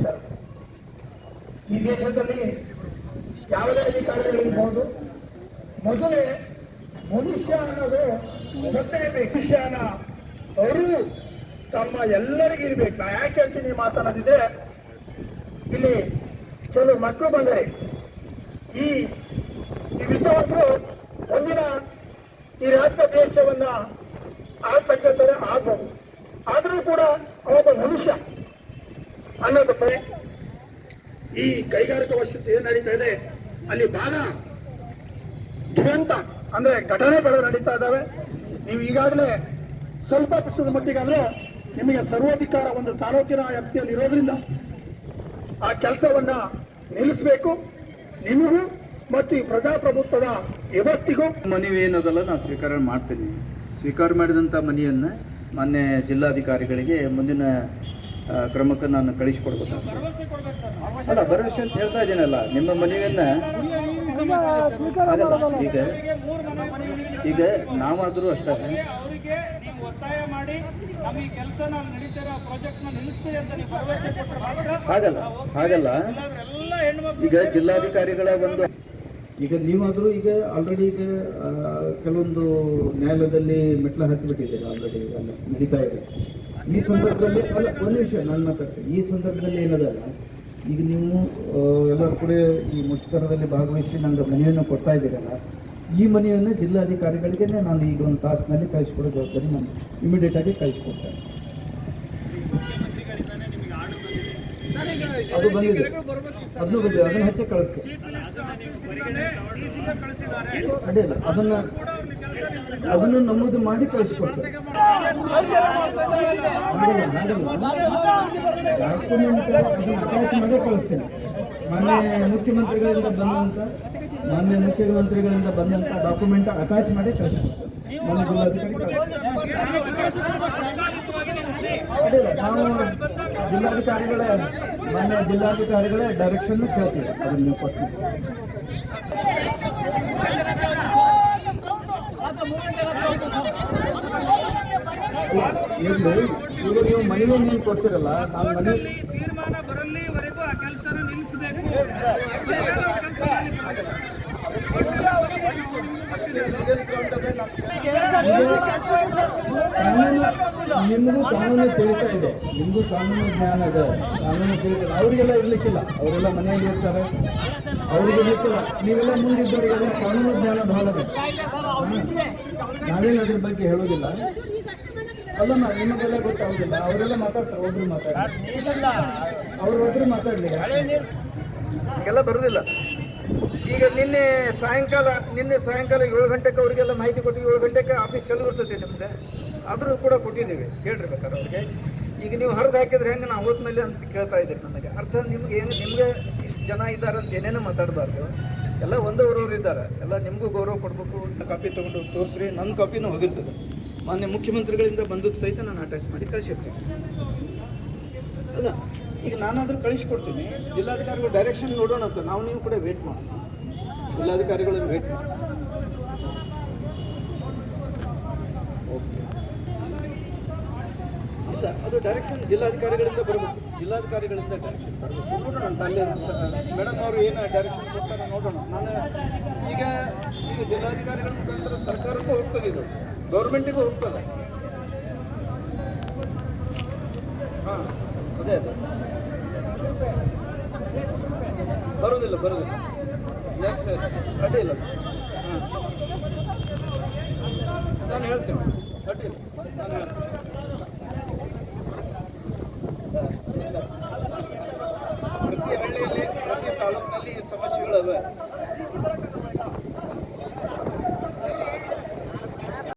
ಮಾಡ್ತಾರೆ. ಈ ದೇಶದಲ್ಲಿ ಯಾವುದೇ ಅಧಿಕಾರಿಗಳಿರ್ಬೋದು, ಮೊದಲೇ ಮನುಷ್ಯ ಅನ್ನೋದು ಗೊತ್ತೇಬೇಕು. ಮನುಷ್ಯನ ಅರಿವು ತಮ್ಮ ಎಲ್ಲರಿಗೂ ಇರ್ಬೇಕು. ನಾ ಯಾಕೆ ಹೇಳ್ತೀನಿ ಮಾತನಾಡಿದ್ರೆ, ಇಲ್ಲಿ ಕೆಲವು ಮಕ್ಕಳು ಬಂದರೆ ಈ ವಿದ್ಯಾರ್ಥಿಗಳು ಒಂದಿನ ಈ ರಾಜ್ಯ ದೇಶವನ್ನ ಆಗ್ತಕ್ಕಂಥದ್ದು ಆಗ್ಬೋದು. ಆದರೂ ಕೂಡ ಅವೊಬ್ಬ ಮನುಷ್ಯ ಅನ್ನೋದಕ್ಕೆ ಈ ಕೈಗಾರಿಕಾ ವಸತಿ ಏನ್ ನಡೀತಾ ಇದೆ ಅಲ್ಲಿ ಬಹಳ ದುರಂತ ಅಂದ್ರೆ ಘಟನೆಗಳು ನಡೀತಾ ಇದ್ದಾವೆ. ನೀವು ಈಗಾಗಲೇ ಸ್ವಲ್ಪ ದಿವಸದ ಮಟ್ಟಿಗಾದ್ರೆ ನಿಮಗೆ ಸರ್ವಾಧಿಕಾರ ಒಂದು ತಾಲೂಕಿನ ವ್ಯಾಪ್ತಿಯಲ್ಲಿ ಇರೋದ್ರಿಂದ ಆ ಕೆಲಸವನ್ನ ನಿಲ್ಲಿಸಬೇಕು. ನಿಮಗೂ ಮತ್ತು ಈ ಪ್ರಜಾಪ್ರಭುತ್ವದ ವ್ಯವಸ್ಥೆಗೂ ಮನವಿ ಏನದಲ್ಲ ನಾನು ಸ್ವೀಕಾರ ಮಾಡ್ತೀನಿ. ಸ್ವೀಕಾರ ಮಾಡಿದಂಥ ಮನೆಯನ್ನು ಮಾನ್ಯ ಜಿಲ್ಲಾಧಿಕಾರಿಗಳಿಗೆ ಮುಂದಿನ ಕ್ರಮಕ್ಕೆ ನಾನು ಕಳಿಸಿಕೊಡ್ಬೇಕು. ಅಲ್ಲ, ಭರವಸೆ ಅಂತ ಹೇಳ್ತಾ ಇದ್ದೀನಲ್ಲ. ನಿಮ್ಮ ಮನವಿಯನ್ನು ಈಗ ನಾವಾದರೂ ಅಷ್ಟೇ ಹಾಗಲ್ಲ. ಈಗ ಜಿಲ್ಲಾಧಿಕಾರಿಗಳ ಒಂದು ಈಗ ನೀವಾದರೂ ಈಗ ಆಲ್ರೆಡಿ ಈಗ ಕೆಲವೊಂದು ನ್ಯಾಯಾಲಯದಲ್ಲಿ ಮೆಟ್ಲ ಹತ್ತಿಬಿಟ್ಟಿದ್ದೀರಾ. ಆಲ್ರೆಡಿ ಅಲ್ಲ ನಡೀತಾ ಇದೆ. ಈ ಸಂದರ್ಭದಲ್ಲಿ ಅಲ್ಲ, ಒಂದು ವಿಷಯ ನಾನು ಮಾತಾಡ್ತೀನಿ. ಈ ಸಂದರ್ಭದಲ್ಲಿ ಏನದಲ್ಲ, ಈಗ ನೀವು ಎಲ್ಲರೂ ಕೂಡ ಈ ಮುಷ್ಕರದಲ್ಲಿ ಭಾಗವಹಿಸಿ ನಂಗೆ ಮನೆಯನ್ನು ಕೊಡ್ತಾ ಇದ್ದೀರಲ್ಲ, ಈ ಮನೆಯನ್ನು ಜಿಲ್ಲಾಧಿಕಾರಿಗಳಿಗೆ ನಾನು ಈಗ ಒಂದು ತಾಸಿನಲ್ಲಿ ಕಳಿಸ್ಕೊಡೋ ಜವಾಬ್ದಾರಿ ನಾನು ಇಮಿಡಿಯೇಟ್ ಆಗಿ ಕಳಿಸ್ಕೊಡ್ತೇನೆ. ಅದು ಬಂದಿದೆ, ಅದನ್ನು ಬಂದಿದೆ, ಅದನ್ನು ಹೆಚ್ಚೆ ಕಳಿಸ್ತೇನೆ. ಅಡ್ಡಿಲ್ಲ, ಅದನ್ನು ನಮೂದು ಮಾಡಿ ಕಳಿಸ್ಕೊಡ್ತೇನೆ. ಅಟ್ಯಾಚ್ ಮಾಡಿ ಕಳಿಸ್ತೇನೆ. ಮಾನ್ಯ ಮುಖ್ಯಮಂತ್ರಿಗಳಿಂದ ಬಂದಂಥ ಡಾಕ್ಯುಮೆಂಟ್ ಅಟ್ಯಾಚ್ ಮಾಡಿ ಕಳಿಸ್ಕೊಡ್ತೇನೆ. ಮಾನ್ಯ ಜಿಲ್ಲಾಧಿಕಾರಿ ನಾವು ಜಿಲ್ಲಾಧಿಕಾರಿಗಳೇ ಡೈರೆಕ್ಷನ್ ಕೇಳ್ತೀವಿ. ಅದನ್ನು ನೀವು ಕೊಟ್ಟು ಈಗ ನೀವು ಮನೆಗೆ ನೀವು ಕೊಡ್ತೀರಲ್ಲ, ನಾನು ಮನೆ ತೀರ್ಮಾನ ಬರಲಿವರೆಗೂ ಆ ಕೆಲಸನ ನಿಲ್ಲಿಸಬೇಕು. ನಿಮಗೂ ಕಾನೂನು ತಿಳಿತಾ ಇದೆ, ನಿಮಗೂ ಕಾನೂನು ಜ್ಞಾನ ಇದೆ, ಕಾನೂನು ತಿಳಿತದೆ. ಅವರಿಗೆಲ್ಲ ಇರ್ಲಿಕ್ಕಿಲ್ಲ, ಅವರೆಲ್ಲ ಮನೆಯಲ್ಲಿ ಇರ್ತಾರೆ, ಅವ್ರಿಗೆ ಇರ್ಲಿಕ್ಕಿಲ್ಲ. ನೀವೆಲ್ಲ ಮುಂದಿದ್ದವರಿಗೆಲ್ಲ ಕಾನೂನು ಜ್ಞಾನ ಬಹಳ ಬೇಕು. ನಾವೇನು ಅದ್ರ ಬಗ್ಗೆ ಹೇಳೋದಿಲ್ಲ. ಅಲ್ಲಮ್ಮ, ನಿಮಗೆಲ್ಲ ಗೊತ್ತಾಗೋದಿಲ್ಲ. ಅವರೆಲ್ಲ ಮಾತಾಡ್ತಾರೆ, ಒಬ್ರು ಮಾತಾಡಲಿ ಎಲ್ಲ ಬರೋದಿಲ್ಲ. ಈಗ ನಿನ್ನೆ ಸಾಯಂಕಾಲ 7 ಗಂಟೆಗೆ ಅವರಿಗೆಲ್ಲ ಮಾಹಿತಿ ಕೊಟ್ಟು 7 ಗಂಟೆಗೆ ಆಫೀಸ್ ಚಾಲು ಇರ್ತದೆ ನಿಮ್ಗೆ. ಆದರೂ ಕೂಡ ಕೊಟ್ಟಿದ್ದೀವಿ, ಕೇಳಿರ್ಬೇಕಾರೆ ಅವ್ರಿಗೆ. ಈಗ ನೀವು ಹರಿದು ಹಾಕಿದ್ರೆ ಹೆಂಗೆ ನಾವು ಹೋದ್ಮೇಲೆ ಅಂತ ಕೇಳ್ತಾ ಇದ್ದೀರಿ. ನನಗೆ ಅರ್ಥ ನಿಮ್ಗೆ ನಿಮಗೆ ಇಷ್ಟು ಜನ ಇದ್ದಾರೆ ಅಂತ ಏನೇನೋ ಮಾತಾಡಬಾರ್ದು. ಎಲ್ಲ ಒಂದವರವ್ರು ಇದ್ದಾರೆ, ಎಲ್ಲ ನಿಮಗೂ ಗೌರವ ಕೊಡಬೇಕು. ಕಾಪಿ ತೊಗೊಂಡು ತೋರಿಸ್ರಿ, ನನ್ನ ಕಾಪಿನೂ ಹೋಗಿರ್ತದೆ. ಮಾನ್ಯ ಮುಖ್ಯಮಂತ್ರಿಗಳಿಂದ ಬಂದದ್ದು ಸಹಿತ ನಾನು ಅಟ್ಯಾಚ್ ಮಾಡಿ ಕಳಿಸಿರ್ತೀನಿ. ಅಲ್ಲ, ಈಗ ನಾನಾದರೂ ಕಳಿಸ್ಕೊಡ್ತೀನಿ. ಜಿಲ್ಲಾಧಿಕಾರಿಗಳು ಡೈರೆಕ್ಷನ್ ನೋಡೋಣ ಅಂತ ನಾವು ನೀವು ಕೂಡ ವೇಟ್ ಮಾಡೋಣ. ಜಿಲ್ಲಾಧಿಕಾರಿಗಳನ್ನು ವೇಟ್ ಮಾಡಿ. ಓಕೆ, ಇಲ್ಲ, ಅದು ಡೈರೆಕ್ಷನ್ ಜಿಲ್ಲಾಧಿಕಾರಿಗಳಿಂದ ಬರಬೇಕು. ಜಿಲ್ಲಾಧಿಕಾರಿಗಳಿಂದ ಡೈರೆಕ್ಷನ್ ಬರಬೇಕು. ನೋಡೋಣ ಅಂತ ಅಲ್ಲೇ ಮೇಡಮ್ ಅವರು ಏನು ಡೈರೆಕ್ಷನ್ ಕೊಡ್ತಾರೆ ನೋಡೋಣ. ನಾನು ಈಗ ಜಿಲ್ಲಾಧಿಕಾರಿಗಳ ಮುಖಾಂತರ ಸರ್ಕಾರಕ್ಕೂ ಹೋಗ್ತದೆ, ಇದು ಗೌರ್ಮೆಂಟಿಗೂ ಹೋಗ್ತದೆ. ಹಾಂ, ಅದೇ ಬರೋದಿಲ್ಲ. ಎಸ್ ಅಡ್ಡಿಲ್ಲ. ಹಾಂ, ನಾನು ಹೇಳ್ತೇನೆ. ಅಡ್ಡಿಲ್ಲ, ನಾನು ಹೇಳ್ತೇನೆ. ಪ್ರತಿ ಹಳ್ಳಿಯಲ್ಲಿ, ಪ್ರತಿ ತಾಲೂಕಿನಲ್ಲಿ ಸಮಸ್ಯೆಗಳವೆ.